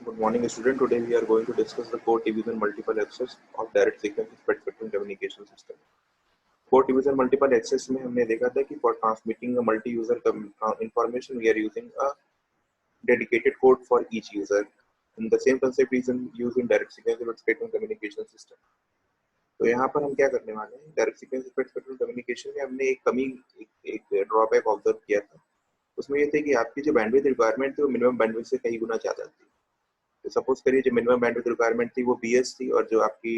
Good morning, student. Today we are going to discuss the code division multiple access of direct sequence spread spectrum communication system. Code division multiple access में हमने देखा था कि for transmitting a multi-user information we are using a dedicated code for each user. And the same concept is used in direct sequence spread spectrum communication system. तो यहाँ पर हम क्या करने वाले हैं, direct sequence spread spectrum communication में हमने एक कमी एक ड्रॉबैक ऑब्जर्व किया था. उसमें ये थे कि आपकी जो बैंडविड्थ रिक्वायरमेंट थी वो मिनिमम बैंडविड्थ से कई गुना ज़्यादा थी. तो सपोज करिए जो मिनिमम बैंडविड्थ रिक्वायरमेंट थी वो BS थी और जो आपकी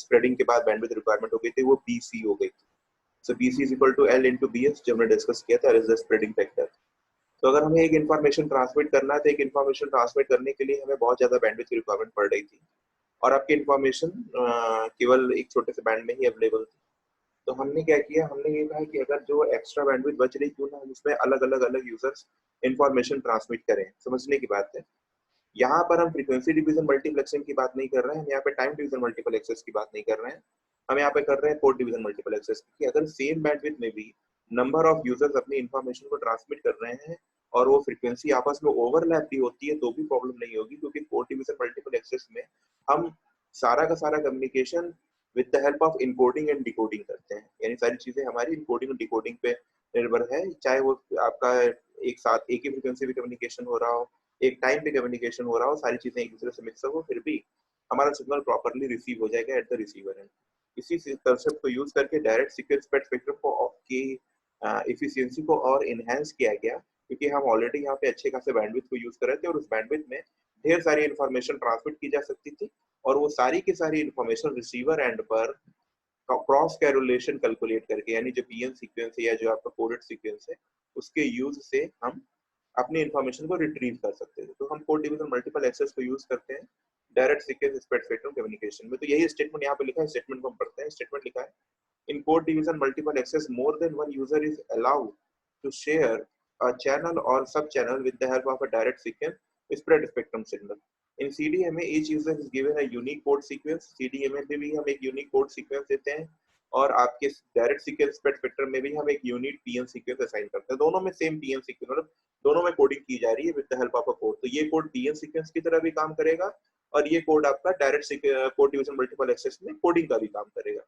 स्प्रेडिंग के बाद बैंडविड्थ रिक्वायरमेंट हो गई थी वो BC हो गई थी. So BC is equal to L into BS जो हमने डिस्कस किया था एज द स्प्रेडिंग फैक्टर. तो अगर हमें एक इन्फॉर्मेशन ट्रांसमिट करना है तो एक इन्फॉर्मेशन ट्रांसमिट करने के लिए हमें बहुत ज़्यादा बैंडविड्थ की रिक्वायरमेंट पड़ रही थी और आपकी इन्फॉर्मेशन केवल एक छोटे से बैंड में ही अवेलेबल थी. तो हमने क्या किया, हमने ये कहा कि अगर जो एक्स्ट्रा बैंडविड्थ बच रही क्यों ना हम उसमें अलग यूजर्स इन्फॉर्मेशन ट्रांसमिट करें. समझने की बात है. यहाँ पर हम फ्रीक्वेंसी डिवीजन मल्टीप्लेक्सिंग की बात नहीं कर रहे हैं, हम यहाँ पे टाइम डिवीजन मल्टीपल एक्सेस की बात नहीं कर रहे हैं, हम यहाँ पे कर रहे हैं कोड डिवीजन मल्टीपल एक्सेस की. अगर सेम बैंडविड्थ में भी नंबर ऑफ यूजर्स अपनी इंफॉर्मेशन को ट्रांसमिट कर रहे हैं और वो फ्रीक्वेंसी आपस में ओवरलैप भी होती है तो भी प्रॉब्लम नहीं होगी, क्योंकि कोड डिवीजन मल्टीपल एक्सेस में हम सारा का सारा communication with the help of encoding and decoding करते हैं. यानी सारी चीजें हमारी इनकोडिंग और डिकोडिंग पे निर्भर है, चाहे वो आपका एक साथ एक ही फ्रीक्वेंसी पे कम्युनिकेशन हो रहा हो, एक टाइम पे कम्युनिकेशन हो रहा हो, सारी चीजें एक दूसरे से मिक्सअप हो, फिर भी हमारा सिग्नल प्रॉपर्ली रिसीव हो जाएगा एट द रिसीवर एंड. इसी कंसेप्ट को यूज करके डायरेक्ट सीक्वेंस स्प्रेड स्पेक्ट्रम को की एफिशिएंसी को और इनहेंस किया गया, क्योंकि हम ऑलरेडी यहाँ पे अच्छे खासे बैंडविड्थ को यूज कर रहे थे और उस बैंडविड्थ में ढेर सारी इन्फॉर्मेशन ट्रांसमिट की जा सकती थी और वो सारी की सारी इन्फॉर्मेशन रिसीवर एंड पर क्रॉस कैरोलेशन कैलकुलेट करके, यानी जो पीएन सीक्वेंस है या जो आपका कोडेड सीक्वेंस है उसके यूज से हम अपनी इन्फॉर्मेशन को रिट्रीव कर सकते थे. तो हम कोड डिवीजन मल्टीपल एक्सेस को यूज करते हैं direct sequence spread spectrum communication में. तो यही स्टेटमेंट यहाँ पे लिखा है, स्टेटमेंट को हम पढ़ते हैं. स्टेटमेंट लिखा है, in code division multiple access more than one user is allowed to share a channel or sub-channel with the help of a direct sequence spread spectrum signal. In CDMA, each user is given a unique code sequence. CDMA में भी हम एक unique code sequence देते हैं और आपके direct sequence spread spectrum में भी हम एक यूनिक पीएन सीक्वेंस असाइन करते हैं. दोनों में सेम पीएन सीक्वेंस, मतलब दोनों में कोडिंग की जा रही है with the help of a code. तो ये कोड पीएन सीक्वेंस की तरह भी काम करेगा और ये कोड आपका direct code division multiple access में कोडिंग का भी काम करेगा.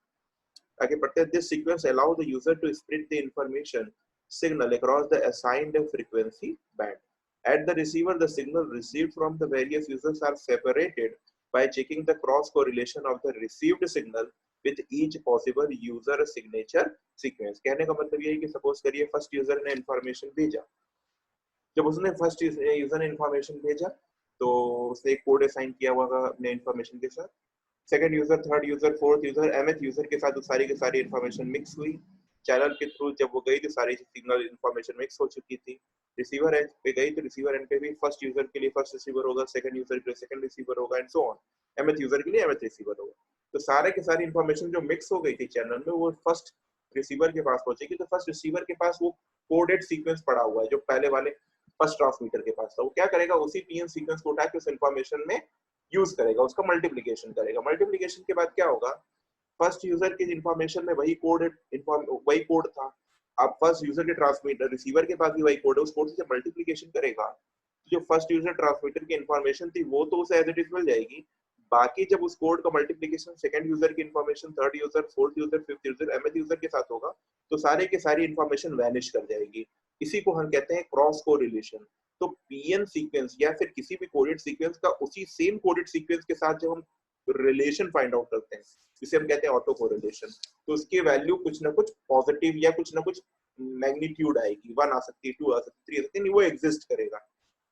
आगे बढ़ते हैं. This sequence allow the user to split the information signal across the assigned frequency band. At the receiver, the signal received from the various users are separated by checking the cross correlation of the received signal with each possible user signature sequence. कहने का मतलब ये है कि suppose करिए first user ने information भेजा, जब उसने फर्स्ट यूजर ने इंफॉर्मेशन भेजा तो उसने एक कोड असाइन किया हुआ अपने इंफॉर्मेशन के साथ. Second user, third user, fourth user, mth user के साथ सारी की सारी इंफॉर्मेशन मिक्स हुई. चैनल के थ्रू जब वो गई तो सारी सिग्नल इंफॉर्मेशन मिक्स हो चुकी थी. रिसीवर एंड पे गई तो रिसीवर एंड पे भी फर्स्ट यूजर के लिए फर्स्ट रिसीवर होगा, सेकंड यूजर के लिए सेकंड रिसीवर होगा and so on. mth user के लिए mth रिसीवर होगा. तो सारे के सारी इंफॉर्मेशन जो मिक्स हो गई थी चैनल में वो फर्स्ट रिसीवर के पास पहुंचेगी. तो फर्स्ट रिसीवर के पास वो कोडेड सीक्वेंस पड़ा हुआ है जो पहले वाले फर्स्ट ट्रांसमीटर के पास था. वो क्या करेगा, उसी पीएन सीक्वेंस को उठा के उस इंफॉर्मेशन में यूज करेगा, उसका मल्टीप्लिकेशन करेगा. मल्टीप्लिकेशन के बाद क्या होगा, फर्स्ट यूजर की इंफॉर्मेशन में वही कोड था. अब फर्स्ट यूजर के ट्रांसमीटर रिसीवर के पास भी वही कोड है, उस कोड से मल्टीप्लिकेशन करेगा जो फर्स्ट यूजर ट्रांसमीटर की इंफॉर्मेशन थी वो तो उसे एज इट इज मिल जाएगी. बाकी जब उस कोड का मल्टीप्लिकेशन सेकंड यूजर की information, third user, fourth user, fifth user, mth user के साथ होगा तो सारे के सारी इंफॉर्मेशन वैनिश कर जाएगी. इसी को हम कहते हैं क्रॉस कोरिलेशन. तो पीएन सीक्वेंस या फिर किसी भी कोडेड सीक्वेंस का उसी सेम कोडेड सीक्वेंस के साथ जब हम रिलेशन फाइंड आउट करते हैं जिसे हम कहते हैं ऑटो कोरिलेशन, तो उसकी वैल्यू कुछ ना कुछ पॉजिटिव या कुछ ना कुछ मैग्नीट्यूड आएगी. 1 आ सकती है, 2 आ सकती है, 3 आ सकती है, वो एग्जिस्ट करेगा.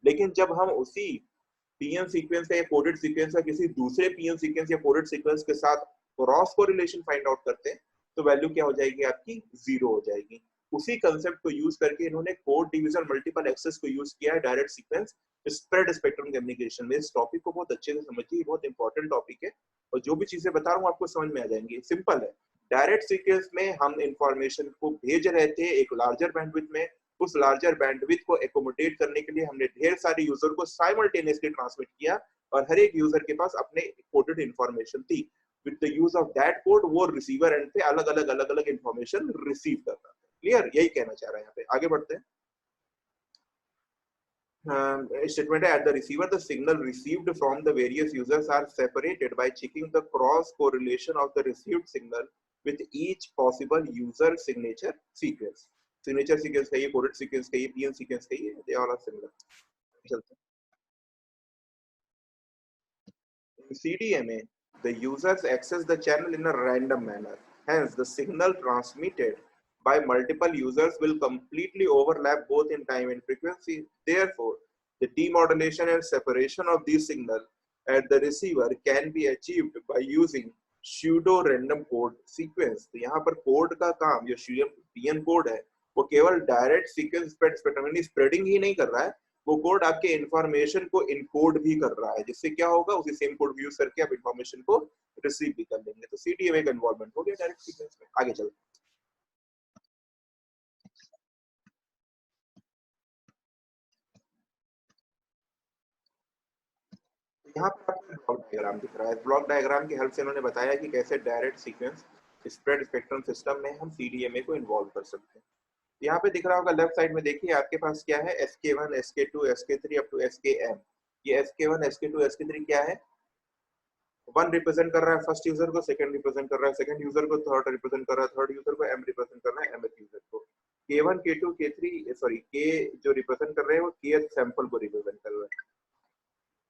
लेकिन जब हम उसी पीएन सीक्वेंस का या कोडेड सीक्वेंस का किसी दूसरे पीएन सीक्वेंस या कोडेड सीक्वेंस के साथ क्रॉस कोरिलेशन फाइंड आउट करते हैं तो वैल्यू क्या हो जाएगी आपकी, 0 हो जाएगी. उसी कंसेप्ट को यूज करके इन्होंने कोड डिवीजन मल्टीपल एक्सेस को यूज किया है direct sequence spread spectrum communication में. इस टॉपिक को बहुत अच्छे से समझिए, बहुत इंपॉर्टेंट टॉपिक है और जो भी चीजें बता रहा हूँ आपको समझ में आ जाएंगी. सिंपल है. डायरेक्ट सीक्वेंस में हम इंफॉर्मेशन को भेज रहे थे एक लार्जर बैंडविड्थ में. उस लार्जर बैंडविड्थ को एकोमोडेट करने के लिए हमने ढेर सारे यूजर को साइमल्टेनियसली ट्रांसमिट किया और हर एक यूजर के पास अपने कोडेड इंफॉर्मेशन थी. With the use of that code वो रिसीवर एंड पे अलग अलग इंफॉर्मेशन रिसीव करता था. क्लियर, यही कहना चाह रहा है यहाँ पे. आगे बढ़ते हैं. statement at the receiver, the signal received from the various users are separated by checking the cross correlation of the received signal with each possible user signature sequence. Signature sequence कहिए, coded sequence कहिए, PN sequence कहिए, they all are similar. चलते हैं. In CDMA, the users access the channel in a random manner. Hence, the signal transmitted by multiple users will completely overlap both in time and frequency. Therefore, the demodulation and separation of these signals at the receiver can be achieved by using pseudo random code sequence. तो यहाँ पर code का काम जो PN code है वो केवल direct sequence spreading ही नहीं कर रहा है, वो कोड आपके इंफॉर्मेशन को इनकोड भी कर रहा है, जिससे क्या होगा, उसी सेम कोड यूज करके आप इंफॉर्मेशन को रिसीव भी कर लेंगे. तो सीडीएमए का इन्वॉल्वमेंट हो गया डायरेक्ट सीक्वेंस में. आगे चलते हैं. यहाँ पर आपको ब्लॉक डायग्राम दिख रहा है. ब्लॉक डायग्राम की हेल्प से इन्होंने बताया कि कैसे direct sequence spread spectrum system में हम सीडीएमए को इन्वॉल्व कर सकते हैं. यहाँ पे दिख रहा होगा लेफ्ट साइड में, देखिए आपके पास क्या है, SK1, SK2, SK3 up to SKM. ये SK1, SK2, SK3 क्या है, वन रिप्रेजेंट कर रहा है फर्स्ट यूजर को, सेकंड रिप्रेजेंट कर रहा है सेकंड यूजर को, थर्ड रिप्रेजेंट कर रहा है थर्ड यूजर को, एम रिप्रेजेंट कर रहा है mth यूजर को. K1, K2, K3 sorry K जो रिप्रेजेंट कर रहे हैं वो kth सैंपल को रिप्रेजेंट कर रहा है.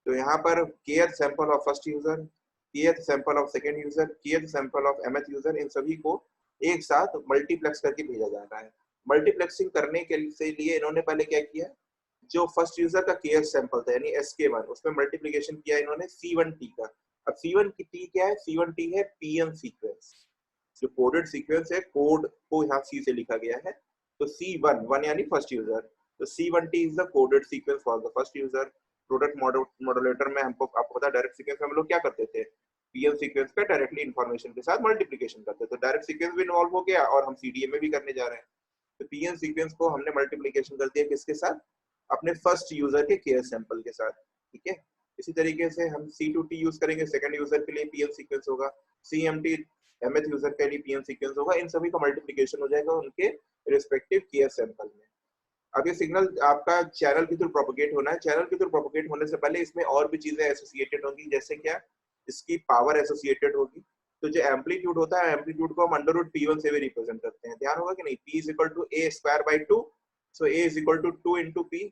तो यहाँ पर kth sample of first user, kth sample of second user, kth sample of mth user, इन सभी को एक साथ मल्टीप्लेक्स करके भेजा जा रहा है. मल्टीप्लेक्सिंग करने के लिए इन्होंने पहले क्या किया, जो फर्स्ट यूजर का kth सैंपल था यानी SK1, उसमें मल्टीप्लिकेशन किया इन्होंने C1T का. अब C1 की T क्या है, C1T है PN सीक्वेंस, जो कोडेड सीक्वेंस है, कोड को यहाँ C से लिखा गया है. तो C1 1 यानी फर्स्ट यूजर, तो C1T is the coded sequence for the first user. Product modulator में हमको आपको पता डायरेक्ट सीक्वेंस में हम लोग क्या करते थे, पीएन सीक्वेंस पे डायरेक्टली इंफॉर्मेशन के साथ मल्टीप्लिकेशन करते थे. तो डायरेक्ट सीक्वेंस भी इन्वॉल्व हो गया और हम सीडीएमए भी करने जा रहे हैं. तो पीएन सीक्वेंस को हमने मल्टीप्लिकेशन कर दिया किसके साथ, अपने फर्स्ट यूजर के केयर सैंपल के साथ. ठीक है, इसी तरीके से हम C2T यूज करेंगे, सेकंड यूजर के लिए पीएन सीक्वेंस होगा, CMT mth यूजर के लिए पीएन सीक्वेंस होगा. इन सभी का मल्टीप्लिकेशन हो जाएगा उनके रिस्पेक्टिव केयर सैंपल में. अब ये सिग्नल आपका चैनल के थ्रू प्रोपेगेट होना है. चैनल के थ्रू प्रोपेगेट होने से पहले इसमें और भी चीजें एसोसिएटेड होंगी, जैसे क्या, इसकी पावर एसोसिएटेड होगी. तो जो एम्पलीट्यूड होता है, एम्पलीट्यूड को हम √P1 से भी रिप्रेजेंट करते हैं. ध्यान होगा कि नहीं, P is equal to A²/2, so A is equal to 2 into P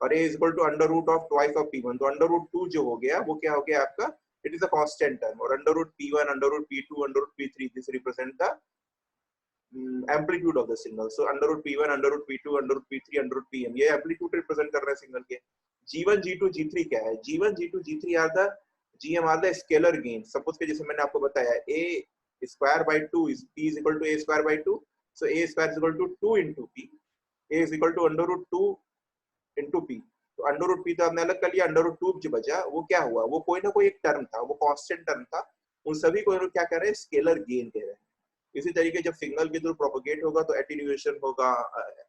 और A is equal to √2 of P1. तो √2 जो हो गया वो क्या हो गया आपका, it is a constant term, और √P1, √P2, √P3 this represent the amplitude of the signal. So √P1, √P2, √P3, √Pm, ये amplitude represent कर रहे हैं सिग्नल के. G1, G2, G3 क्या है, G1, G2, G3 are the GM are the scalar gain. Suppose के जैसे मैंने आपको बताया A²/2 is P is equal to A²/2, so A² is equal to 2 into P, A is equal to √2 into P. तो √P तो हमने अलग कर लिया, √2 जो बचा वो क्या हुआ, वो कोई ना कोई एक टर्म था, वो कांस्टेंट टर्म था. उन सभी को क्या कह रहे हैं, स्केलर गेन कह रहे हैं. इसी तरीके जब सिग्नल के थ्रू प्रोपेगेट होगा तो एटेन्यूएशन होगा,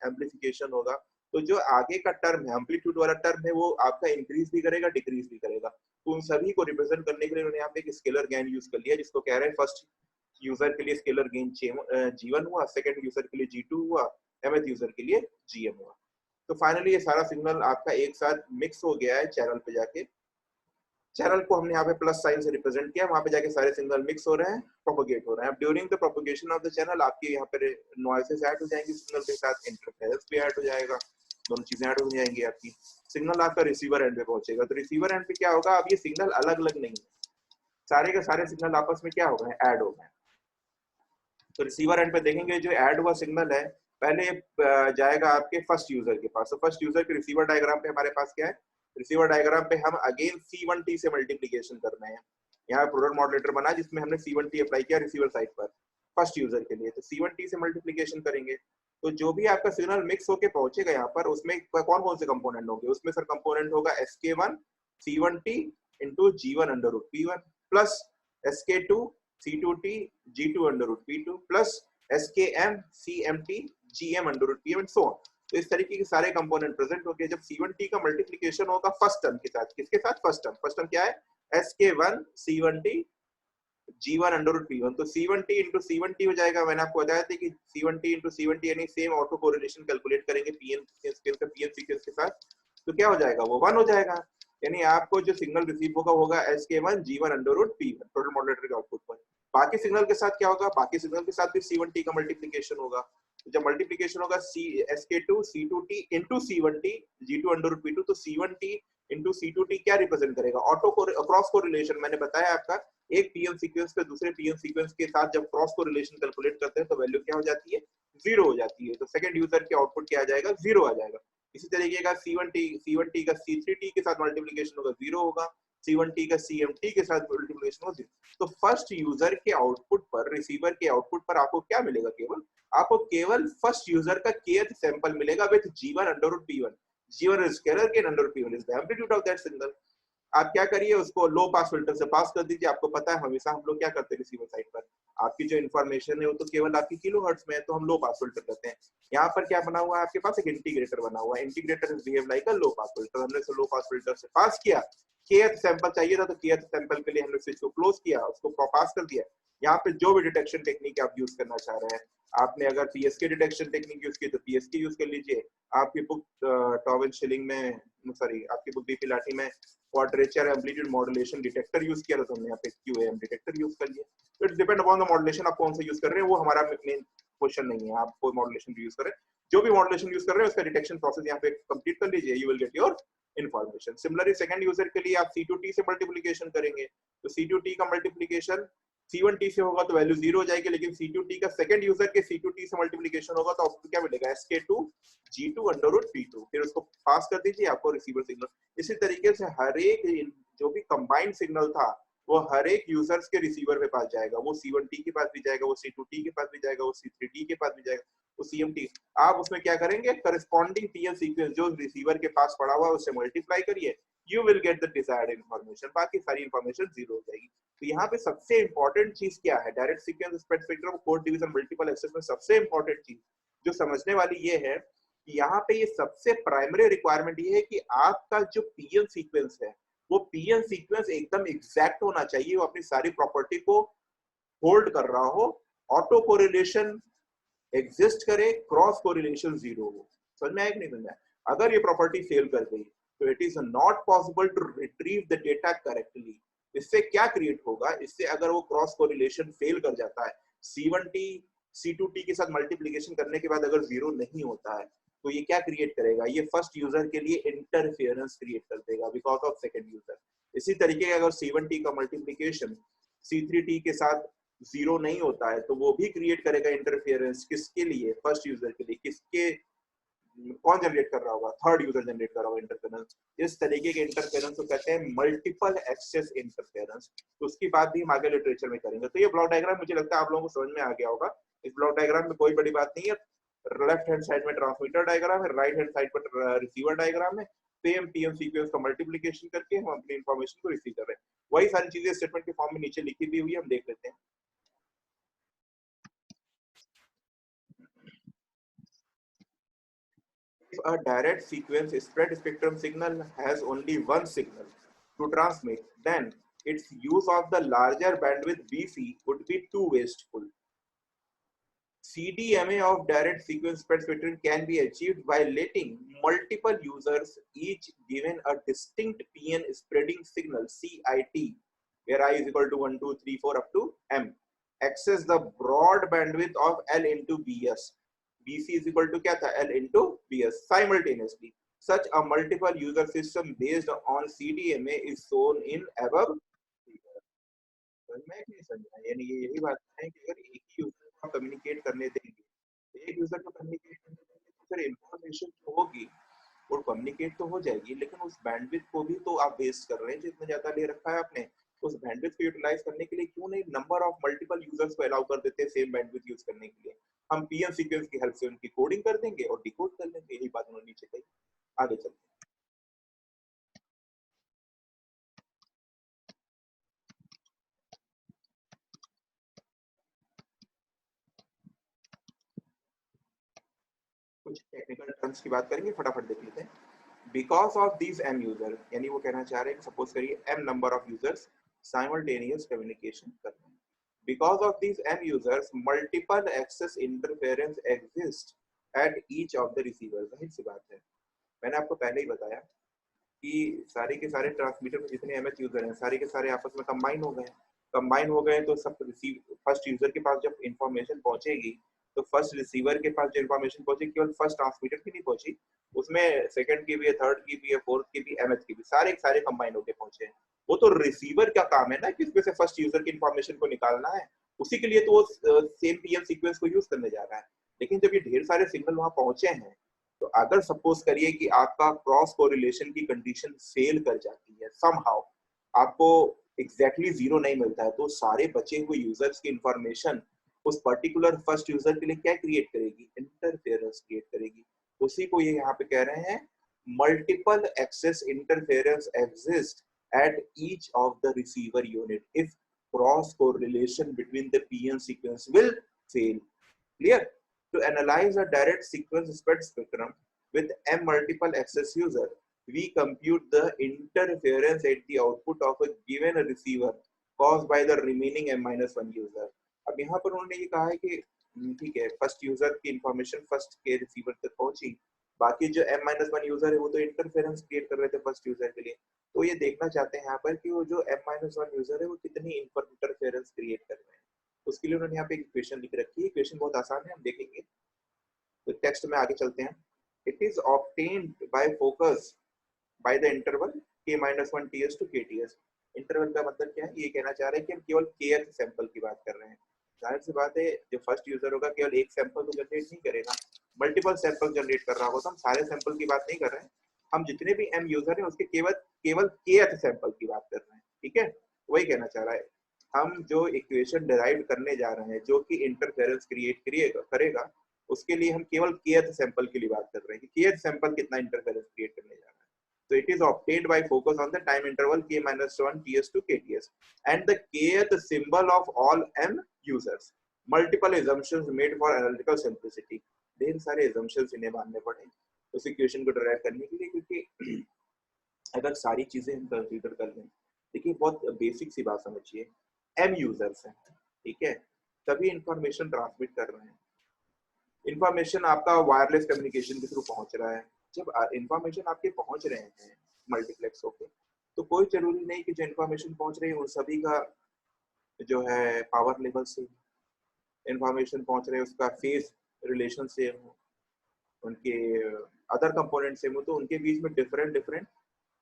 एम्प्लीफिकेशन होगा. तो जो आगे का टर्म है, एम्पलीट्यूड वाला टर्म है, वो आपका इंक्रीज भी करेगा, डिक्रीज भी करेगा. तो उन सभी को रिप्रेजेंट करने के लिए उन्होंने यहाँ पे एक स्केलर गेन यूज कर लिया, जिसको कह रहे हैं फर्स्ट यूजर के लिए स्केलर गेन G1 हुआ, सेकंड यूजर के लिए G2 हुआ, mth यूजर के लिए GM हुआ. तो फाइनली ये सारा सिग्नल आपका एक साथ मिक्स हो गया है चैनल पे जाके. चैनल को हमने यहाँ पे प्लस साइन से रिप्रेजेंट किया, वहां पे जाके सारे सिग्नल मिक्स हो रहे हैं, प्रोपेगेट हो रहे हैं. During the propagation of the channel आपके यहाँ पे नॉइसेस ऐड हो जाएंगे सिग्नल के साथ, इंटरफेरेंस भी ऐड हो जाएगा, दोनों चीजें ऐड हो जाएंगी आपकी. सिग्नल आपका रिसीवर एंड पे पहुंचेगा. तो रिसीवर एंड पे क्या होगा, अब ये सिग्नल अलग अलग नहीं है, सारे के सारे सिग्नल आपस में क्या हो गए, ऐड हो गए. तो रिसीवर एंड पे देखेंगे जो ऐड हुआ सिग्नल है, पहले जाएगा आपके फर्स्ट यूजर के पास. तो फर्स्ट यूजर के रिसीवर डायग्राम पे हमारे पास क्या है, रिसीवर डायग्राम पे हम अगेन C1T से मल्टीप्लिकेशन कर रहे हैं. यहाँ प्रोडक्ट मॉड्यूलेटर बना जिसमें हमने C1T अप्लाई किया रिसीवर साइड पर फर्स्ट यूजर के लिए. तो C1T से मल्टीप्लिकेशन करेंगे तो जो भी आपका सिग्नल मिक्स होके पहुंचेगा यहाँ पर, उसमें कौन कौन से कंपोनेंट होंगे, उसमें सर कंपोनेंट होगा SK1 C1T into G1 √P1 plus SK2 C2T G2 √P2 plus SKM CMT GM √Pm and so on. तो इस तरीके के सारे कंपोनेंट प्रेजेंट हो गए. जब C1T का मल्टीप्लिकेशन होगा फर्स्ट टर्म के साथ, किसके साथ, फर्स्ट टर्म क्या है, SK1 C1T G1 √P1. तो C1T into C1T हो जाएगा. मैंने आपको बताया था कि C1T into C1T यानी सेम ऑटो कोरिलेशन कैलकुलेट करेंगे पीएन सीक्वेंस के साथ. तो क्या हो जाएगा, वो 1 हो जाएगा। यानी आपको जो सिग्नल रिसीव होगा होगा SK1 G1 under root P1 total modulator के आउटपुट पर। बाकी सिग्नल के साथ क्या होगा, बाकी सिग्नल के साथ भी C1T का मल्टीप्लिकेशन होगा। तो जब मल्टीप्लिकेशन होगा SK2 C2T into C1T G2 under root P2, तो C1T इंटू C2T क्या रिप्रेजेंट करेगा, ऑटो क्रॉस कोरिलेशन। मैंने बताया आपका एक पीएम सीक्वेंस पे दूसरे पीएम सीक्वेंस के साथ जब क्रॉस कोरिलेशन कैलकुलेट करते हैं तो वैल्यू क्या हो जाती है, 0 हो जाती है। तो सेकंड यूजर के आउटपुट क्या आ जाएगा, 0 आ जाएगा। इसी तरीके का C1T का C3T के साथ मल्टीप्लिकेशन होगा 0 होगा, C1T का CMT के साथ मल्टीप्लिकेशन होगा 0। तो फर्स्ट यूजर के आउटपुट पर, रिसीवर के आउटपुट पर आपको क्या मिलेगा, केवल आपको केवल फर्स्ट यूजर का kth सैंपल मिलेगा with G1 under root P1। G1 is scalar k under root P1 is the amplitude of that signal। आप क्या करिए, उसको लो पास फिल्टर से पास कर दीजिए। आपको पता है हमेशा हम लोग क्या करते हैं रिसीवर साइड पर, आपकी जो इन्फॉर्मेशन है वो तो केवल आपकी किलोहर्ट्ज में है, तो हम लो पास फिल्टर करते हैं। यहाँ पर क्या बना हुआ है आपके पास, एक इंटीग्रेटर बना हुआ है। इंटीग्रेटर बिहेव लाइक अ लो पास फिल्टर। हमने इसे लो पास फिल्टर से पास किया, kth सैंपल चाहिए था तो kth सैंपल के लिए हमने स्विच को क्लोज किया, उसको पास कर दिया। यहाँ पे जो भी डिटेक्शन टेक्निक आप यूज करना चाह रहे हैं, आपने अगर पीएसके डिटेक्शन टेक्निक यूज की तो पीएसके यूज कर लीजिए। आपकी बुक टॉविन शिलिंग में, सॉरी आपकी बुक बीपी लाठी में quadrature amplitude modulation detector use किया था, तो हमने यहाँ पे क्यूएएम डिटेक्टर यूज कर लिया। It's depend upon the modulation आप कौन सा यूज कर रहे हैं, वो हमारा मेन क्वेश्चन नहीं है। आप कोई मॉड्यूलेशन यूज कर रहे हैं, जो भी मॉड्यूलेशन यूज कर रहे हैं उसका डिटेक्शन प्रोसेस यहाँ पे कंप्लीट कर लीजिए, you will get your information. Similarly second user के लिए आप C2T से मल्टीप्लिकेशन करेंगे, तो C2T का मल्टीप्लिकेशन C1T से होगा तो वैल्यू 0 हो जाएगी, लेकिन C2T का सेकंड यूजर के C2T से मल्टीप्लिकेशन होगा तो आपको क्या मिलेगा, SK2 G2 under root P2। फिर उसको पास कर दीजिए, आपको रिसीवर सिग्नल। इसी तरीके से हर एक जो भी कंबाइंड सिग्नल था वो हर एक यूजर्स के रिसीवर के पास जाएगा। वो C1T के पास भी जाएगा, वो C2T के पास भी जाएगा, वो C3T के पास भी जाएगा, वो CMT। आप उसमें क्या करेंगे, करस्पॉन्डिंग टीएम सीक्वेंस जो रिसीवर के पास पड़ा हुआ है उससे मल्टीप्लाई करिए, you will get the desired information. बाकी सारी इंफॉर्मेशन 0 हो जाएगी। तो यहाँ पे सबसे इंपॉर्टेंट चीज क्या है, direct sequence spread spectrum code division multiple access में सबसे इंपॉर्टेंट चीज जो समझने वाली ये है कि यहाँ पे ये सबसे प्राइमरी रिक्वायरमेंट ये है कि आपका जो पीएम सीक्वेंस है वो पीएम सीक्वेंस एकदम एग्जैक्ट होना चाहिए, वो अपनी सारी प्रॉपर्टी को होल्ड कर रहा हो, ऑटो कोरिलेशन एग्जिस्ट करे, क्रॉस कोरिलेशन 0 हो। समझ में आया कि नहीं समझ में आया? अगर ये प्रॉपर्टी फेल कर गई तो it is not possible to retrieve the data correctly. इससे क्या क्रिएट होगा, इससे अगर वो क्रॉस कोरिलेशन फेल कर जाता है, C1T C2T के साथ मल्टीप्लिकेशन करने के बाद अगर 0 नहीं होता है तो ये क्या क्रिएट करेगा, ये फर्स्ट यूजर के लिए इंटरफेरेंस क्रिएट कर देगा बिकॉज ऑफ सेकंड यूजर। इसी तरीके का अगर C1T का मल्टीप्लिकेशन C3T के साथ 0 नहीं होता है तो वो भी क्रिएट करेगा इंटरफेरेंस, किसके लिए, फर्स्ट यूजर के लिए। किसके, कौन जनरेट कर रहा होगा, थर्ड यूजर जनरेट कर रहा होगा इंटरफेरेंस। इस तरीके के इंटरफेरेंस को कहते हैं मल्टीपल एक्सेस इंटरफेरेंस। तो उसकी बात भी हम आगे लिटरेचर में करेंगे। तो ये ब्लॉक डायग्राम मुझे लगता है आप लोगों को समझ में आ गया होगा। इस ब्लॉक डायग्राम में कोई बड़ी बात नहीं है। लेफ्ट हैंड साइड में ट्रांसमीटर डायग्राम है, राइट हैंड साइड पर रिसीवर डायग्राम है। सेम पीएम सीक्वेंस का मल्टीप्लिकेशन करके हम अपनी इंफॉर्मेशन को रिसीव कर रहे हैं। वही सारी चीजें स्टेटमेंट के फॉर्म में नीचे लिखी भी हुई है, हम देख लेते हैं। If a direct sequence spread spectrum signal has only one signal to transmit, then its use of the larger bandwidth BC would be too wasteful. CDMA of direct sequence spread spectrum can be achieved by letting multiple users, each given a distinct PN spreading signal CIT, where I is equal to 1, 2, 3, 4 up to M, access the broad bandwidth of L into BS. BC is equal to क्या था, L into BS simultaneously. Such a multiple user system based on CDMA is shown in above figure. समझ में नहीं समझा, यानी ये यही बात है कि अगर एक ही यूजर को कम्युनिकेट करने देंगे, एक यूजर को कम्युनिकेट करने देंगे तो फिर इंफॉर्मेशन जो होगी वो कम्युनिकेट तो हो जाएगी, लेकिन उस बैंडविड्थ को भी तो आप वेस्ट कर रहे हैं जितना ज्यादा ले रखा है आपने। उस बैंडविड्थ को यूटिलाइज करने के लिए क्यों नहीं नंबर ऑफ मल्टीपल यूजर्स को अलाउ कर देते हैं सेम बैंडविड्थ यूज करने के लिए। हम पीएम सीक्वेंस की हेल्प से उनकी कोडिंग कर देंगे और डिकोड कर लेंगे। यही बात उन्होंने नीचे कही। आगे चलते हैं। कुछ टेक्निकल टर्म्स की बात करेंगे, फटाफट देख लेते हैं। Because of these M user, यानी वो कहना चाह रहे हैं सपोज करिए M number of users simultaneous communication कर रहे हैं। Because of these M users, multiple access interference exist at each of the receivers. जाहिर सी बात है, मैंने आपको पहले ही बताया कि सारे के सारे ट्रांसमीटर में जितने एमएच यूजर हैं सारे के सारे आपस में कंबाइन हो गए तो सब रिसीव फर्स्ट यूजर के पास जब इंफॉर्मेशन पहुंचेगी तो फर्स्ट रिसीवर के पास जो इंफॉर्मेशन पहुंचेगी केवल फर्स्ट ट्रांसमीटर की नहीं पहुंची, उसमें सेकंड की भी है, थर्ड की भी है, फोर्थ की भी, एमएच की भी, सारे सारे कंबाइन होके पहुंचे हैं। वो तो रिसीवर का काम है ना कि इसमें से फर्स्ट यूजर की इंफॉर्मेशन को निकालना है, उसी के लिए तो वो सेम पीएम सीक्वेंस को यूज करने जा रहा है। लेकिन जब ये ढेर सारे सिग्नल वहां पहुंचे हैं तो अगर सपोज करिए कि आपका क्रॉस कोरिलेशन की कंडीशन फेल कर जाती है समहाउ, आपको एग्जैक्टली जीरो नहीं मिलता है, तो सारे बचे हुए यूजर्स की इंफॉर्मेशन उस पर्टिकुलर फर्स्ट यूजर के लिए क्या क्रिएट करेगी, इंटरफेरेंस क्रिएट करेगी। उसी को ये यहाँ पे कह रहे हैं multiple access interference exist at each of the receiver unit if cross correlation between the PN sequence will fail. Clear? To analyze a direct sequence spread spectrum with m multiple access user, we compute the interference at the output of a given receiver caused by the remaining m-1 user. अब यहाँ पर उन्होंने ये कहा है कि ठीक है फर्स्ट यूजर की इंफॉर्मेशन फर्स्ट के रिसीवर तक पहुंची, बाकी जो m-1 यूजर है वो तो इंटरफेरेंस क्रिएट कर रहे थे फर्स्ट यूजर के लिए, तो ये देखना चाहते हैं यहाँ पर कि वो जो m-1 यूजर है वो कितनी इंटरफेरेंस क्रिएट कर रहे हैं। उसके लिए उन्होंने यहाँ पे इक्वेशन लिख रखी है, इक्वेशन बहुत आसान है, हम देखेंगे। तो टेक्स्ट में आगे चलते हैं। It is obtained by focus by the interval k-1 ts to kts। Interval का मतलब क्या है, ये कहना चाह रहे हैं कि हम केवल kth सैंपल की बात कर रहे हैं। जाहिर सी बात है जो फर्स्ट यूजर होगा केवल एक सैंपल तो जनरेट नहीं करेगा, मल्टीपल सैंपल जनरेट कर रहा होगा, तो हम सारे सैंपल की बात नहीं कर रहे हैं, हम जितने भी m यूजर हैं उसके केवल kth सैंपल की बात कर रहे हैं। ठीक है, वही कहना चाह रहा है। हम जो इक्वेशन डिराइव करने जा रहे हैं जो कि इंटरफेरेंस क्रिएट करेगा, उसके लिए हम केवल kth सैंपल के लिए बात कर रहे हैं कि kth सैंपल कितना इंटरफेरेंस क्रिएट करने जा रहा है। So it is obtained by focus on the time interval k-1 ts to kts and the kth symbol of all m users. Multiple assumptions made for analytical simplicity. ढेर सारे assumptions इन्हें मानने पड़े उस इक्वेशन को डिराइव करने के लिए, क्योंकि अगर सारी चीजें हम कंसीडर कर लें, देखिए बहुत बेसिक सी बात समझिए, m यूजर्स हैं, ठीक है, सभी इंफॉर्मेशन ट्रांसमिट कर रहे हैं, इंफॉर्मेशन आपका वायरलेस कम्युनिकेशन के थ्रू पहुंच रहा है। जब इंफॉर्मेशन आपके पहुंच रहे हैं मल्टीप्लेक्स होके, तो कोई जरूरी नहीं कि जो इंफॉर्मेशन पहुंच रही है उन सभी का जो है पावर लेवल से इंफॉर्मेशन पहुंच रहे हैं उसका फेस रिलेशन से हो, उनके अदर कंपोनेंट से हो, तो उनके बीच में डिफरेंट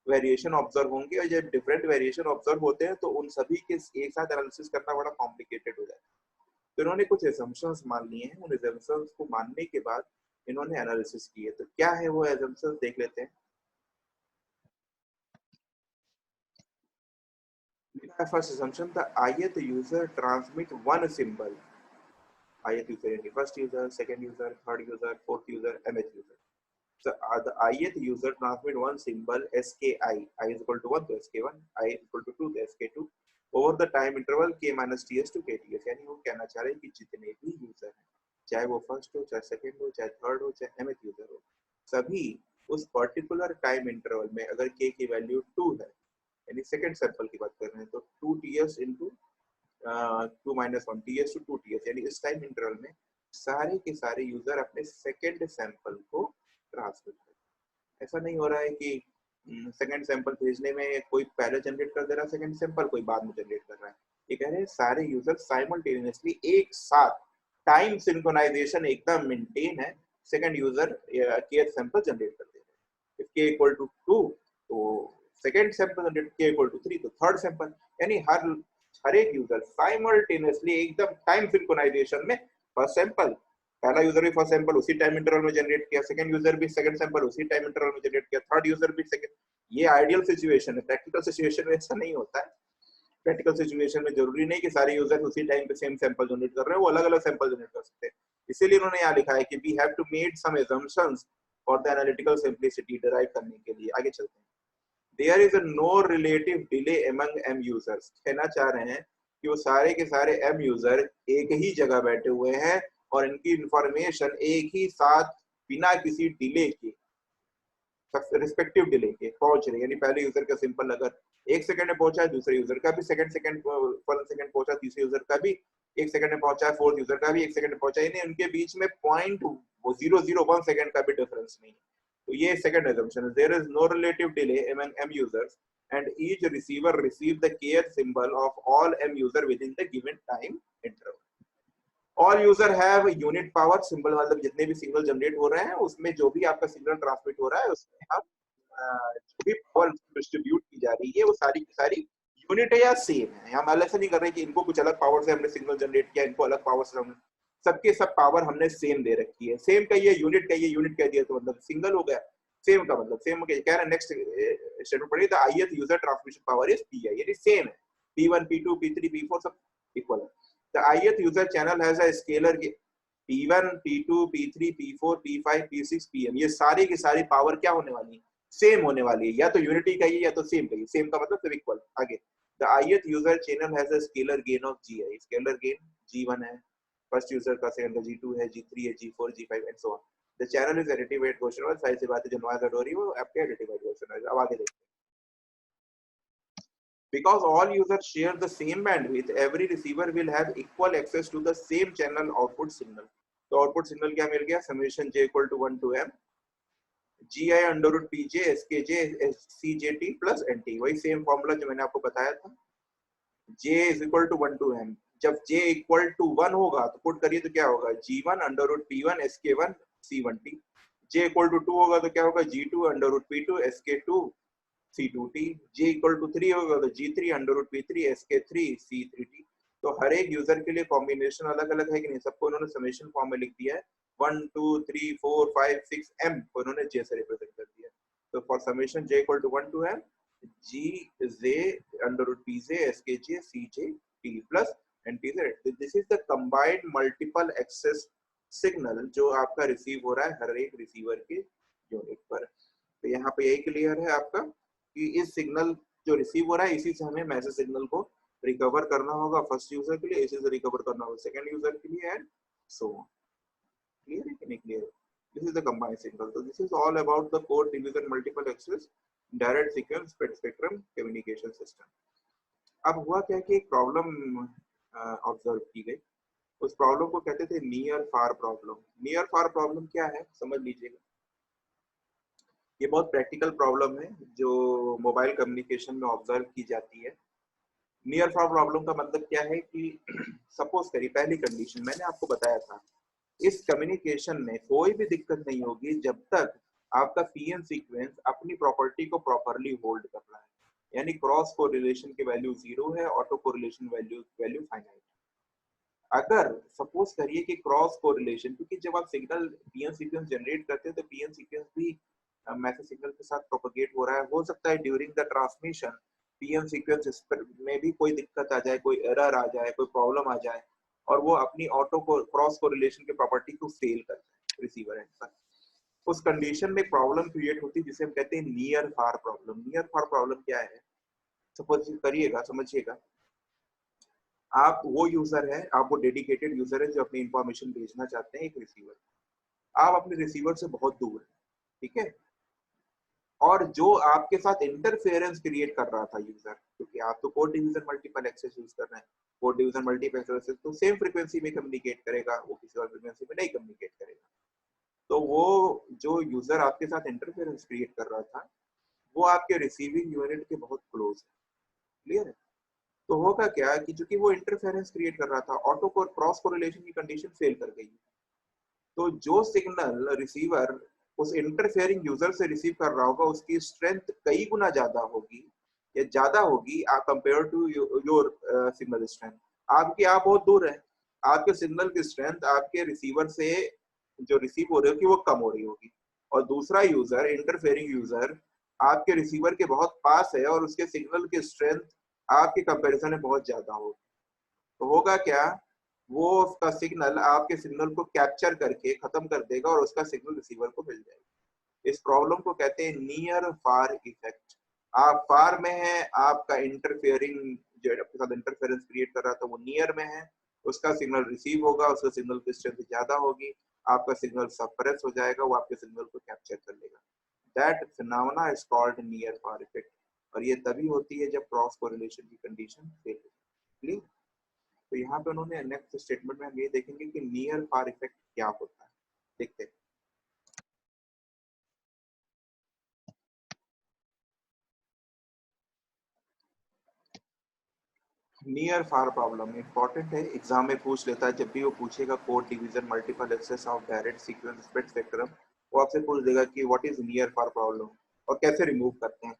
वेरिएशन ऑब्जर्व होंगे, और जब डिफरेंट वेरिएशन ऑब्जर्व होते हैं तो उन सभी के एक साथ एनालिसिस करना बड़ा कॉम्प्लिकेटेड हो जाता है। तो इन्होंने कुछ एजम्पशंस मान लिए हैं, उन एजम्पशंस को मानने के बाद इन्होंने एनालिसिस किए। तो क्या है वो एजम्पशंस देख लेते हैं। First assumption, the ith user transmit one symbol. ith user यानी first user, second user, third user, fourth user, mth user. So the ith user transmit one symbol ski, I is equal to 1 to sk1, I is equal to 2 to sk2 over the time interval k minus ts to kts। यानी वो कहना चाह रहे हैं कि जितने भी user हैं, चाहे वो फर्स्ट हो, चाहे सेकंड हो, चाहे थर्ड हो, चाहे mth यूजर हो, सभी उस पर्टिकुलर टाइम इंटरवल में अगर k की वैल्यू 2 है, यानी सेकंड सैंपल की बात कर रहे हैं, तो 2 ts into 2 minus 1 ts to 2 ts, यानी इस टाइम इंटरवल में सारे के सारे यूजर अपने सेकंड सैंपल को ट्रांसफर करें। ऐसा नहीं हो रहा है कि सेकंड सैंपल भेजने में कोई पहले जनरेट कर दे रहा है सेकंड सैंपल, कोई बाद में जनरेट कर रहा है। ये कह रहे हैं सारे यूजर साइमल्टेनियसली एक साथ टाइम सिंक्रोनाइजेशन एकदम मेंटेन है, second user kth sample generate कर दे रहे हैं। if k equal to 2 तो second sample generate, k equal to 3 तो थर्ड सैंपल, यानी हर एक यूजर साइमल्टेनियसली एकदम टाइम सिंक्रोनाइजेशन में फर्स्ट सैंपल, पहला यूजर भी फर्स्ट सैंपल उसी टाइम इंटरवल में जनरेट किया, सेकंड यूजर भी सेकंड सैंपल उसी टाइम इंटरवल में जनरेट किया, थर्ड यूजर भी सेकंड। ये आइडियल सिचुएशन है, प्रैक्टिकल सिचुएशन में ऐसा नहीं होता है। प्रैक्टिकल सिचुएशन में जरूरी नहीं कि सारे यूजर उसी टाइम पे सेम सैंपल जनरेट कर रहे हैं, वो अलग अलग सैंपल जनरेट कर सकते हैं। इसीलिए उन्होंने यहाँ लिखा है कि we have to made some assumptions for the analytical simplicity derive करने के लिए। आगे चलते हैं। There is a no relative delay among m users। कहना चाह रहे हैं कि वो सारे के सारे m यूजर एक ही जगह बैठे हुए हैं और इनकी इंफॉर्मेशन एक ही साथ बिना किसी डिले के, रिस्पेक्टिव डिले के पहुंच रही है। यानी पहले यूजर का सिंपल अगर 1 सेकंड में पहुंचा है, दूसरे यूजर का भी सेकंड सेकंड पहुंचा, तीसरे यूजर का भी 1 सेकंड में पहुंचा है, फोर्थ यूजर का भी 1 सेकंड में पहुंचा, यानी उनके बीच में 0.001 सेकंड का भी डिफरेंस नहीं है। तो ये सेकंड assumption है, there is no relative delay among m users and each receiver receive the care symbol of all m user within the given time interval. All user have unit power symbol, मतलब जितने भी signal generate हो रहे हैं उसमें जो भी आपका सिग्नल ट्रांसमिट हो रहा है उसमें हम जो भी पावर डिस्ट्रीब्यूट की जा रही है वो सारी की सारी यूनिट है या सेम है। हम अलग से नहीं कर रहे कि इनको कुछ अलग पावर से हमने सिग्नल जनरेट किया, इनको अलग पावर से हमने, सबके सब पावर हमने सेम दे रखी है। सेम कहिए, यूनिट कहिए, यूनिट कह दिया तो मतलब सिंगल हो गया, सेम का मतलब सेम कह रहे हैं। नेक्स्ट स्टेटमेंट पढ़िए, the ith user transmission power is pi, यानी सेम है, p1 p2 p3 p4 सब इक्वल है। The ith user channel has a scalar p1 p2 p3 p4 p5 p6 pm, ये सारी की सारी पावर क्या होने वाली है, सेम होने वाली है, या तो यूनिटी कहिए या तो सेम कहिए, सेम का मतलब सब इक्वल। आगे, the ith user channel has a scalar gain of gi, scalar gain g1 है फर्स्ट यूजर का, सेकंड का g2 है, g3 है, g4 g5 and so on. The channel is additive white Gaussian, और साइज से बात है जो नॉइज हो रही है वो आपके एडिटिव वेट क्वेश्चन है। अब आगे देखते हैं, because all users share the same bandwidth, every receiver will have equal access to the same channel output signal. तो आउटपुट सिग्नल क्या मिल गया, summation j equal to 1 to m gi under root pj skj cjt plus nt, वही same formula जो मैंने आपको बताया था। j is equal to 1 to m, जब j इक्वल टू 1 होगा तो पुट करिए तो क्या होगा, g1 under root p1 sk1 c1t, j equal to 2 होगा तो क्या होगा, g2 under root p2 sk2 c2t, j equal to 3 होगा तो g3 under root p3 sk3 c3t। तो हर एक यूजर के लिए कॉम्बिनेशन अलग अलग है कि नहीं, सबको इन्होंने समेशन फॉर्म में लिख दिया है, 1 2 3 4 5 6 m को इन्होंने j से रिप्रेजेंट कर दिया। तो for summation j equal to 1 to m g j under root pj skj cj t plus ntz, this is the combined multiple access signal जो आपका रिसीव हो रहा है हर एक रिसीवर के यूनिट पर। तो यहाँ पे यही क्लियर है आपका कि इस सिग्नल जो रिसीव हो रहा है इसी से हमें मैसेज सिग्नल को रिकवर करना होगा फर्स्ट यूजर के लिए, इसी से रिकवर करना होगा सेकंड यूजर के लिए, एंड सो ऑन। क्लियर है कि नहीं clear? This is the combined signal. तो this is all about the code division multiple access direct sequence spectrum communication system. अब हुआ क्या कि एक प्रॉब्लम ऑब्जर्व की गई, उस प्रॉब्लम को कहते थे near far problem. Near far problem क्या है समझ लीजिएगा, ये बहुत प्रैक्टिकल प्रॉब्लम है जो मोबाइल कम्युनिकेशन में ऑब्जर्व की जाती है। नियर फार प्रॉब्लम का मतलब क्या है कि सपोज करिए, पहली कंडीशन मैंने आपको बताया था, इस कम्युनिकेशन में कोई भी दिक्कत नहीं होगी जब तक आपका पीएन सीक्वेंस अपनी प्रॉपर्टी को प्रॉपरली होल्ड कर रहा है, यानी क्रॉस कोरिलेशन की वैल्यू 0 है, ऑटो कोरिलेशन वैल्यू फाइनाइट। अगर सपोज करिए कि क्रॉस कोरिलेशन, क्योंकि जब आप सिग्नल पीएन सीक्वेंस जनरेट करते हैं तो पीएन सीक्वेंस भी मैसेज सिग्नल के साथ प्रोपेगेट हो रहा है, हो सकता है during the transmission PN sequence में भी कोई दिक्कत आ जाए, कोई एरर आ जाए, कोई प्रॉब्लम आ जाए और वो अपनी ऑटो को क्रॉस कोरिलेशन के प्रॉपर्टी को फेल करता है रिसीवर एंड पर। उस कंडीशन में प्रॉब्लम क्रिएट होती है जिसे हम कहते हैं near far problem. Near far problem क्या है, सपोज करिएगा, समझिएगा, आप वो यूजर है, आप वो डेडिकेटेड यूजर है जो अपनी इंफॉर्मेशन भेजना चाहते हैं एक रिसीवर, आप अपने रिसीवर से बहुत दूर है, ठीक है, और जो आपके साथ इंटरफेरेंस क्रिएट कर रहा था यूजर, क्योंकि आप तो code division multiple access use कर रहे हैं, कोड डिवीजन मल्टीपल एक्सेस तो सेम फ्रीक्वेंसी में कम्युनिकेट करेगा, वो किसी और फ्रीक्वेंसी में नहीं कम्युनिकेट करेगा। तो वो जो यूजर आपके साथ इंटरफेरेंस क्रिएट कर रहा था वो आपके रिसीविंग यूनिट के बहुत क्लोज है। क्लियर है? तो होगा क्या कि चूंकि वो इंटरफेरेंस क्रिएट कर रहा था, ऑटो को क्रॉस कोरिलेशन की कंडीशन फेल कर गई, तो जो सिग्नल रिसीवर उस इंटरफेयरिंग यूजर से रिसीव कर रहा होगा उसकी स्ट्रेंथ कई गुना ज्यादा होगी या ज्यादा होगी compare to your signal strength. आपकी आप बहुत दूर है, आपके सिग्नल की स्ट्रेंथ आपके रिसीवर से जो रिसीव हो रही होगी वो कम हो रही होगी, और दूसरा यूजर इंटरफेयरिंग यूजर आपके रिसीवर के बहुत पास है और उसके सिग्नल की स्ट्रेंथ आपके कंपैरिजन में बहुत ज्यादा होगी। तो होगा क्या, वो उसका सिग्नल आपके सिग्नल को कैप्चर करके खत्म कर देगा और उसका सिग्नल रिसीवर को मिल जाएगा। इस प्रॉब्लम को कहते हैं नियर फार इफेक्ट। आप फार में है, आपका इंटरफेयरिंग जो आपके साथ इंटरफेरेंस क्रिएट कर रहा था वो नियर में है, उसका सिग्नल रिसीव होगा, उसका सिग्नल की स्ट्रेंथ ज्यादा होगी, आपका सिग्नल सप्रेस हो जाएगा, वो आपके सिग्नल को कैप्चर कर लेगा। That phenomena is called near far effect, और ये तभी होती है जब क्रॉस कोरिलेशन की कंडीशन फेल हो। तो यहाँ पे उन्होंने नेक्स्ट स्टेटमेंट में हम ये देखेंगे कि नियर फार इफेक्ट क्या होता है, देखते हैं। नियर फार प्रॉब्लम इंपॉर्टेंट है, एग्जाम में पूछ लेता है। जब भी वो पूछेगा code division multiple access of direct sequence spread spectrum, वो आपसे पूछ देगा कि what is near far problem और कैसे रिमूव करते हैं।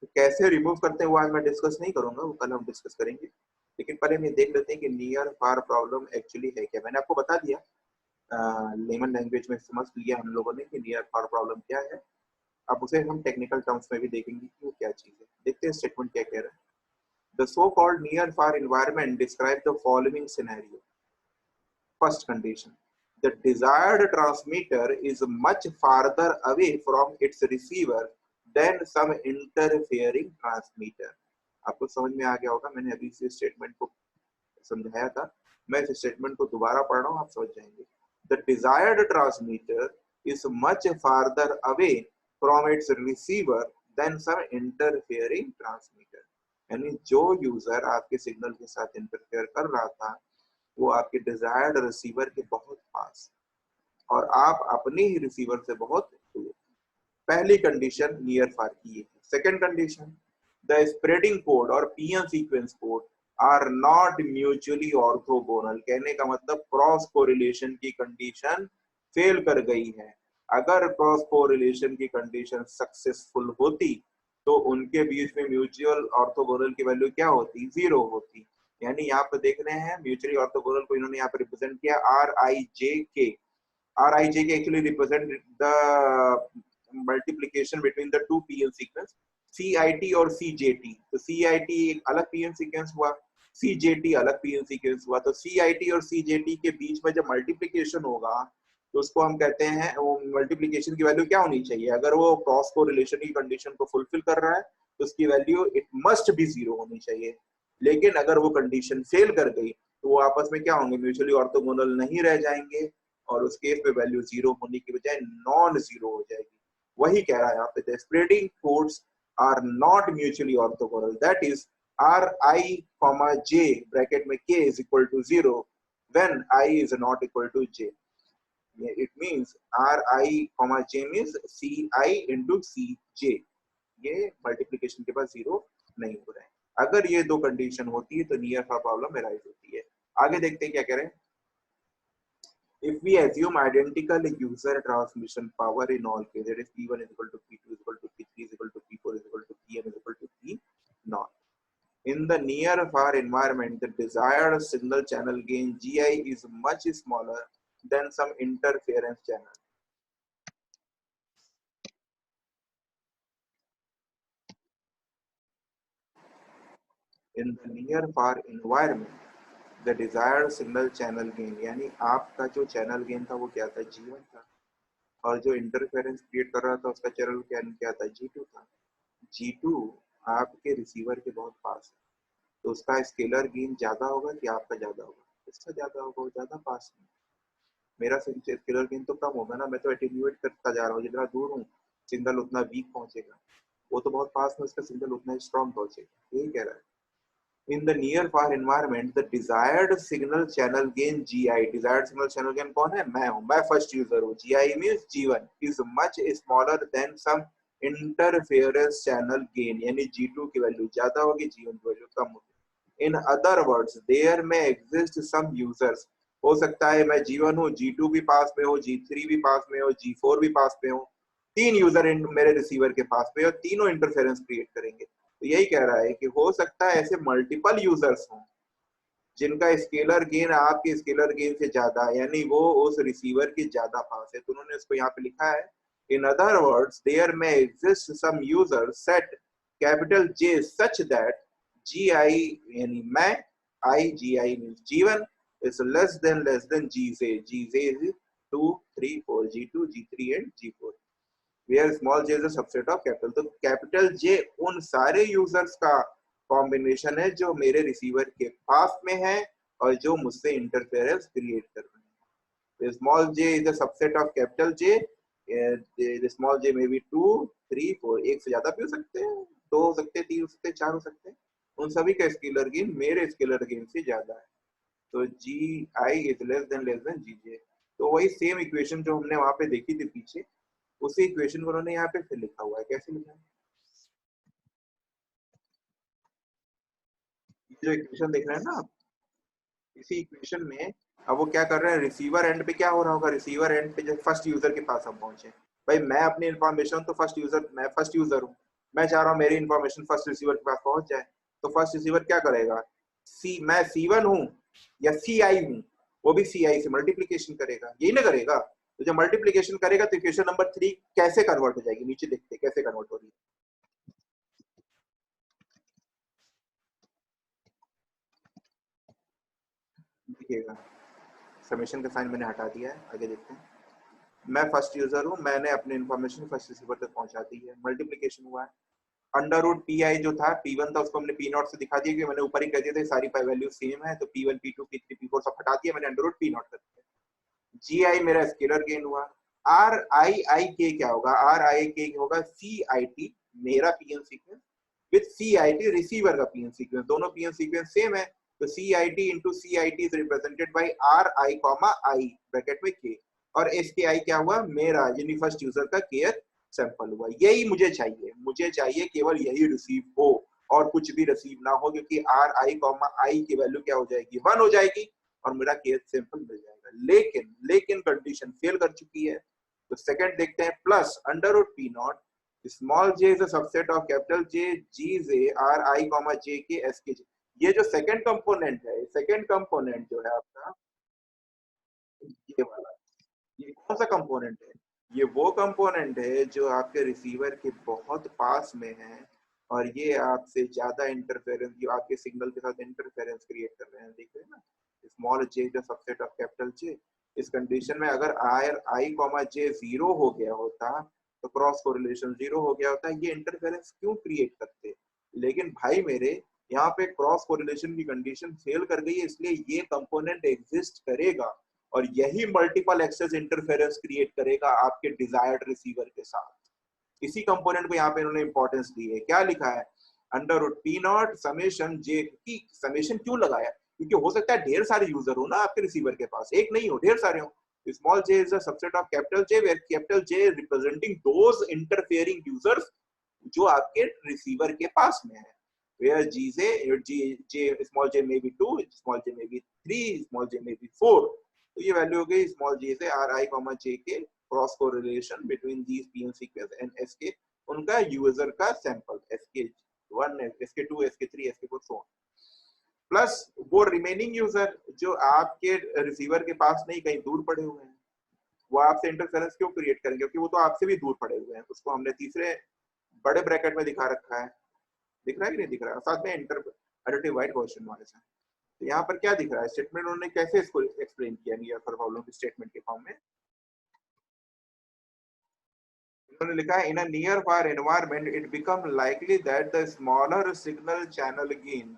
तो कैसे रिमूव करते हैं वो आज मैं डिस्कस नहीं करूंगा, वो कल हम डिस्कस करेंगे। लेकिन पहले हम ये देख लेते हैं कि नियर फार प्रॉब्लम एक्चुअली है क्या। मैंने आपको बता दिया लेमन लैंग्वेज में समझ लिया हम लोगों ने कि नियर फार प्रॉब्लम क्या है। अब उसे हम टेक्निकल टर्म्स में भी देखेंगे कि वो क्या चीज है। देखते हैं स्टेटमेंट क्या कह रहा है। The so-called near-far environment describes the following scenario. First condition: the desired transmitter is much farther away from its receiver than some interfering transmitter. आपको समझ में आ गया होगा, मैंने अभी इस स्टेटमेंट को समझाया था। मैं इस स्टेटमेंट को दोबारा पढ़ रहा हूँ, आप समझ जाएंगे। The desired transmitter is much farther away from its receiver than some interfering transmitter. यानी जो यूजर आपके सिग्नल के साथ इंटरफेयर कर रहा था वो आपके डिजायर्ड रिसीवर के बहुत पास और आप अपने ही रिसीवर से बहुत दूर। पहली कंडीशन नियर फार की है। Second condition, the spreading code और PN sequence code are not mutually orthogonal. कहने का मतलब क्रॉस कोरिलेशन की कंडीशन फेल कर गई है। अगर क्रॉस कोरिलेशन की कंडीशन सक्सेसफुल होती तो उनके बीच में म्यूचुअल ऑर्थोगोनल की वैल्यू क्या होती? जीरो होती। यानी यहाँ पे देख रहे हैं म्यूचुअली ऑर्थोगोनल को इन्होंने यहाँ पे रिप्रेजेंट किया आर आई जे के। आर आई जे के actually represent the multiplication between the two PN sequence CIT और CJT। तो CIT एक अलग पीएन सीक्वेंस हुआ, CJT अलग पीएन सीक्वेंस हुआ। तो CIT और CJT के बीच में जब मल्टीप्लीकेशन होगा तो उसको हम कहते हैं, वो मल्टीप्लीकेशन की वैल्यू क्या होनी चाहिए? अगर वो क्रॉस कोरिलेशन की कंडीशन को फुलफिल कर रहा है तो उसकी value it must be zero होनी चाहिए। लेकिन अगर वो कंडीशन फेल कर गई तो वो आपस में क्या होंगे? म्यूचुअली ऑर्थोगोनल नहीं रह जाएंगे और उस केस में वैल्यू जीरो होने की बजाय नॉन जीरो हो जाएगी। वही कह रहा है यहाँ पे, the spreading codes are not mutually orthogonal, that is R I comma J bracket में k is equal to zero when i is not equal to j। It means R I comma J means C I into C J. ये multiplication के बाद zero नहीं हो रहा है। अगर ये दो कंडीशन होती है तो नियर फार प्रॉब्लम अराइज होती है। आगे देखते हैं क्या कह रहे हैं। If we assume identical user transmission power in all cases, that is P1 is equal to P2 is equal to P3 is equal to P4 is equal to Pn is equal to P naught. In the near far environment, the desired signal channel gain Gi is much smaller than some interference channel. In the near far environment, the desired signal channel gain, यानी आपका जो channel gain था वो क्या था? G1 था और जो इंटरफेरेंस क्रिएट कर रहा था उसका चैनल क्या था? G2 था। G2 आपके रिसीवर के बहुत पास है तो उसका स्केलर गेन ज्यादा होगा कि आपका ज्यादा होगा? इसका ज्यादा होगा, वो ज्यादा पास है। मेरा स्केलर गेन तो कम होगा ना, मैं तो एटीन्यूएट करता जा रहा हूँ। जितना दूर हूँ सिग्नल उतना वीक पहुंचेगा, वो तो बहुत पास में उसका सिग्नल उतना ही स्ट्रॉन्ग पहुंचेगा। यही कह रहा है। In the near far environment, the desired signal channel gain GI, desired signal channel gain कौन है? मैं हूँ, मैं फर्स्ट यूजर हूँ। GI means G1 is much smaller than some interference channel gain, यानी G2 की वैल्यू ज्यादा होगी, G1 की वैल्यू कम होगी। In other words, there may exist some users, हो सकता है मैं G1 हूँ, G2 भी पास में हो, G3 भी पास में हो, G4 भी पास में हो। तीन यूजर मेरे रिसीवर के पास में और तीनों इंटरफेरेंस क्रिएट करेंगे। तो यही कह रहा है कि हो सकता है ऐसे मल्टीपल यूजर्स हों जिनका स्केलर गेन आपके स्केलर गेन से ज्यादा है, यानी वो उस रिसीवर के ज्यादा पास है। तो उन्होंने उसको यहाँ पे लिखा है, in other words there may exist some user set capital J such that GI यानी मैं GI means G1 is less than Gj। Gj is 2 3 4 G2 G3 and G4 where small j is a subset of capital। तो capital J उन सारे users का combination है जो मेरे receiver के पास में है और जो मुझसे इंटरफेरेंस क्रिएट कर रहे हैं। Small j is a subset of capital J। Small j में भी 2 3 4, एक से ज्यादा भी हो सकते हैं, दो हो सकते हैं, तीन हो सकते हैं, चार हो सकते हैं। उन सभी का स्केलर गेन मेरे स्केलर गेन से ज्यादा है। तो GI is less than GJ। तो वही सेम इक्वेशन जो हमने वहां पे देखी थी पीछे, उसी इक्वेशन को उन्होंने यहाँ पे फिर लिखा हुआ है। कैसे लिखा है? जो इक्वेशन देख रहे हैं ना आप, इसी इक्वेशन में अब वो क्या कर रहे हैं, रिसीवर एंड पे क्या हो रहा होगा, रिसीवर एंड पे जब फर्स्ट यूजर के पास हम पहुंचे, भाई मैं अपनी इन्फॉर्मेशन तो फर्स्ट यूजर, मैं फर्स्ट यूजर हूँ, मैं चाह रहा हूँ मेरी इन्फॉर्मेशन फर्स्ट रिसीवर के पास पहुंच जाए, तो फर्स्ट रिसीवर क्या करेगा, मैं C1 हूँ या CI हूँ, वो भी CI से मल्टीप्लीकेशन करेगा, यही ना करेगा। तो जब मल्टीप्लीकेशन करेगा तो इक्वेशन नंबर 3 कैसे कन्वर्ट हो जाएगी, नीचे देखते हैं कैसे कन्वर्ट हो रही है। देखिएगा, समेशन का साइन मैंने हटा दिया है, आगे देखते हैं। मैं फर्स्ट यूजर हूँ, मैंने अपनी इन्फॉर्मेशन फर्स्ट रिसीवर तक पहुंचा दी है, मल्टीप्लीकेशन हुआ है। अंडर रूट PI जो था P1 था, उसको हमने P0 से दिखा दिया, कि मैंने ऊपर ही कह दिया था सारी पाई वैल्यू सेम है, तो P1 P2 P3 P4 सब हटा दिया मैंने, अंडर रूट P0 कर दिया। GI मेरा स्केलर गेन हुआ। RIIK क्या होगा, RIK होगा CIT मेरा PN sequence with CIT receiver का PN सीक्वेंस, दोनों PN सीक्वेंस सेम है, तो CIT into CIT is represented by RI, I bracket में K, और SKI क्या हुआ, मेरा यानी फर्स्ट यूजर का केयर सैंपल हुआ। यही मुझे चाहिए, मुझे चाहिए केवल यही रिसीव हो और कुछ भी रिसीव ना हो, क्योंकि RI, I की वैल्यू क्या हो जाएगी, 1 हो जाएगी और मेरा केयर सैंपल मिल जाएगा। लेकिन लेकिन कंडीशन फेल कर चुकी है, तो सेकंड देखते हैं, plus under root P0 small j is a subset of capital J G J R I, J K S K J। ये जो सेकंड कंपोनेंट है, सेकंड कंपोनेंट जो है आपका, ये वाला, ये कौन सा कंपोनेंट है, ये वो कंपोनेंट है जो आपके रिसीवर के बहुत पास में है, और ये आपसे ज्यादा इंटरफेरेंस, जो आपके सिग्नल के साथ इंटरफेरेंस क्रिएट कर रहे हैं, देख रहे हैं ना, small j the subset of capital J। इस कंडीशन में अगर I, J 0 हो गया होता, तो क्रॉस कोरिलेशन 0 हो गया होता, ये इंटरफेरेंस क्यों क्रिएट करते, लेकिन भाई मेरे यहाँ पे क्रॉस कोरिलेशन की कंडीशन फेल कर गई है, इसलिए ये कंपोनेंट एग्जिस्ट करेगा, और यही मल्टीपल एक्सेस इंटरफेरेंस क्रिएट करेगा आपके डिजायर्ड रिसीवर के साथ। इसी कंपोनेंट को यहाँ पे इन्होंने इंपॉर्टेंस दी है, क्या लिखा है, under root P0 summation J की, समेशन क्यों लगाया, क्योंकि हो सकता है ढेर सारे यूजर हो ना आपके रिसीवर के पास, एक नहीं हो, ढेर सारे हो। Small j is a subset of capital J, where capital J representing those interfering users जो आपके रिसीवर के पास में है, where small j may be 2, small j may be 3, small j may be 4। तो ये वैल्यू हो गई स्मॉल j से RI, J के cross correlation between these PN sequence and SK, उनका यूजर का sample SK1, SK2, SK3, SK4 सो, plus वो remaining user जो आपके रिसीवर के पास नहीं, कहीं दूर पड़े हुए हैं, वो आपसे इंटरफेरेंस क्यों क्रिएट करेंगे, क्योंकि वो तो आपसे भी दूर पड़े हुए हैं, उसको हमने तीसरे बड़े ब्रैकेट में दिखा रखा है, दिख रहा है कि नहीं दिख रहा है, साथ में inter additive white question marks है। तो यहाँ पर क्या दिख रहा है, स्टेटमेंट उन्होंने कैसे इसको एक्सप्लेन किया नियर फॉर प्रॉब्लम की स्टेटमेंट के फॉर्म में, उन्होंने लिखा है, in a near far environment it become likely that the smaller signal channel gain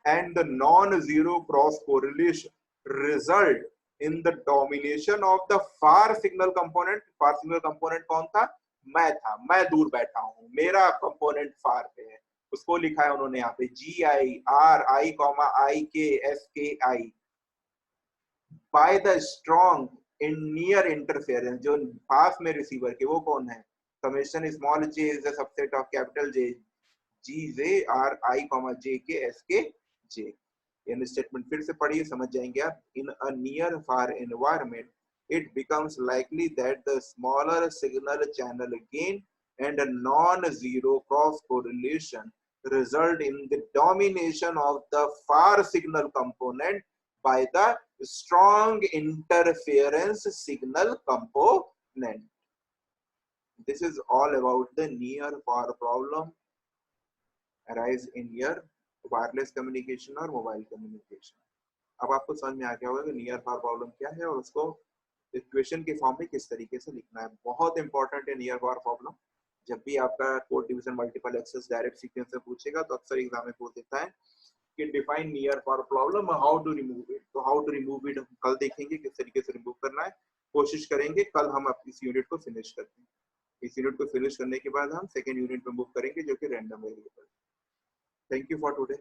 and the non-zero cross correlation result in the domination of the far signal component। far signal component कौन था, मैं था, मैं दूर बैठा हूं, मेरा component फार पे है, उसको लिखा है उन्होंने यहाँ पे GI RI, IK SKI by the strong in near interference, जो पास में रिसीवर के वो कौन है, summation small j is a subset of capital J G J R I, J K S K J। इन स्टेटमेंट फिर से पढ़िए, समझ जाएंगे आप। In a near far environment it becomes likely that the smaller signal channel gain and a non-zero cross correlation result in the domination of the far signal component by the strong interference signal component। This is all about the near far problem arise in your wireless communication और mobile communication. अब आपको समझ में आ गया होगा कि near far problem क्या है और उसको इक्वेशन के फॉर्म में किस तरीके से लिखना है। बहुत इंपॉर्टेंट है नियर फार प्रॉब्लम। जब भी आपका code division multiple access direct sequence से पूछेगा तो अक्सर एग्जाम में पूछ देता है कि define near far problem, how to remove it. तो हाउ टू रिमूव इट कल देखेंगे किस तरीके से रिमूव करना है, कोशिश करेंगे कल हम इस यूनिट को फिनिश करते हैं। इस यूनिट को फिनिश करने के बाद हम सेकेंड यूनिट में मूव करेंगे जो कि random variable. Thank you for today.